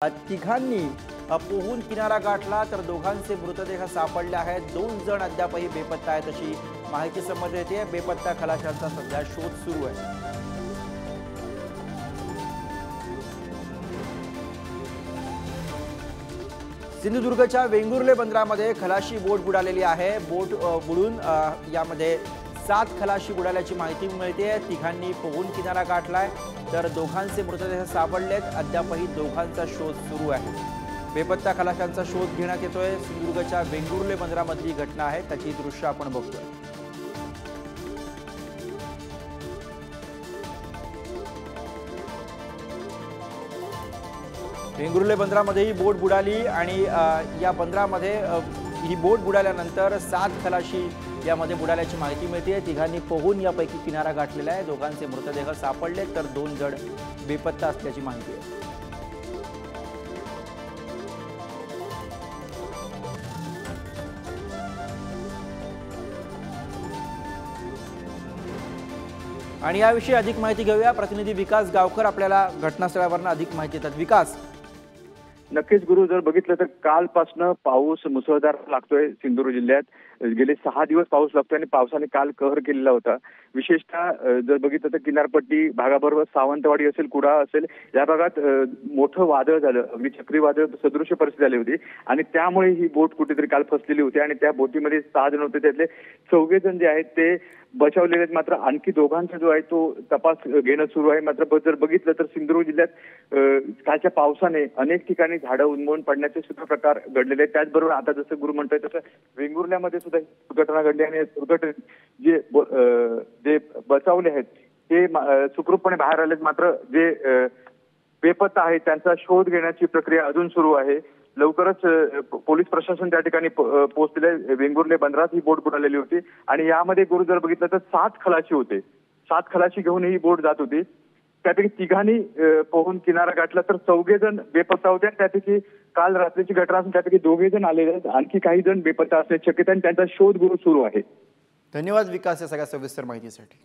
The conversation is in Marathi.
तिघांनी पोहून किनारा गाठला तर दोघांचे मृतदेह सापडले आहेत। 2 जण अद्यापही बेपत्ता आहेत अशी माहिती समोर येते। बेपत्ता खलाशांचा सध्या शोध सुरू आहे। सिंधुदुर्गच्या वेंगुर्ले बंदरामध्ये खलाशी बोट बुडालेली आहे। बोट बुडून यामध्ये 7 खलाशी बुडाल्याची माहिती मिळते। तिघांनी पोहून किनारा गाठलाय तर दोघांचे मृतदेह सापडलेत। अद्यापही दोघांचा शोध सुरू आहे। बेपत्ता खलाशांचा शोध घेण्यात येतोय। सिंधुदुर्गच्या वेंगुर्ले बंदरामधली घटना आहे, त्याची दृश्य आपण बघतोय। वेंगुर्ले बंदरामध्ये ही बोट बुडाली आणि या बंदरामध्ये ही बोट बुडाल्यानंतर 7 खलाशी यामध्ये बुडाल्याची माहिती मिळते। तिघांनी पोहून यापैकी किनारा गाठलेला आहे। दोघांचे मृतदेह सापडले तर 2 जण बेपत्ता असल्याची माहिती आहे। आणि याविषयी अधिक माहिती घेऊया। प्रतिनिधी विकास गावकर आपल्याला घटनास्थळावरून अधिक माहिती देतात। विकास, नक्कीच गुरु, जर बघितलं तर कालपासून पाऊस मुसळधार लागतोय। सिंधुदुर्ग जिल्ह्यात गेले 6 दिवस पाऊस लागतोय आणि पावसाने काल कहर केलेला होता। विशेषतः जर बघितलं तर किनारपट्टी भागाबरोबर सावंतवाडी असेल, कुडाळ असेल, या भागात मोठं वादळ झालं, अगदी चक्रीवादळ सदृश परिस्थिती झाली होती आणि त्यामुळे ही बोट कुठेतरी काल फसलेली होती आणि त्या बोटीमध्ये 6 जण होते, त्यातले 4 जण जे आहेत ते बचावलेले आहेत। मात्र आणखी दोघांचा जो आहे तो तपास घेणं सुरू आहे। मात्र जर बघितलं तर सिंधुदुर्ग जिल्ह्यात कालच्या पावसाने अनेक ठिकाणी झाडं उन्मळून पडण्याचे सुद्धा प्रकार घडलेले आहेत। त्याचबरोबर आता जसं गुरु म्हणतोय तसं वेंगुर्ल्यामध्ये सुद्धा दुर्घटना घडली आणि दुर्घटनेत जे बचावले आहेत ते सुखरूपपणे बाहेर आलेत। मात्र जे बेपत्ता आहेत त्यांचा शोध घेण्याची प्रक्रिया अजून सुरू आहे। लवकरच पोलीस प्रशासन त्या ठिकाणी पोहोचले। वेंगुर्ले बंदरात ही बोट बुडालेली होती आणि यामध्ये गुरु जर बघितलं तर 7 खलाशी होते। 7 खलाशी घेऊन ही बोट जात होती। त्यापैकी तिघांनी पोहून किनारा गाठला तर 4 जण बेपत्ता होते। त्यापैकी काल रात्रीची घटना असून त्यापैकी 2 जण आलेले आहेत। आणखी काही जण बेपत्ता असण्याची शक्यता आणि त्यांचा शोध गुरु सुरू आहे। धन्यवाद विकास या सगळ्या सविस्तर माहितीसाठी।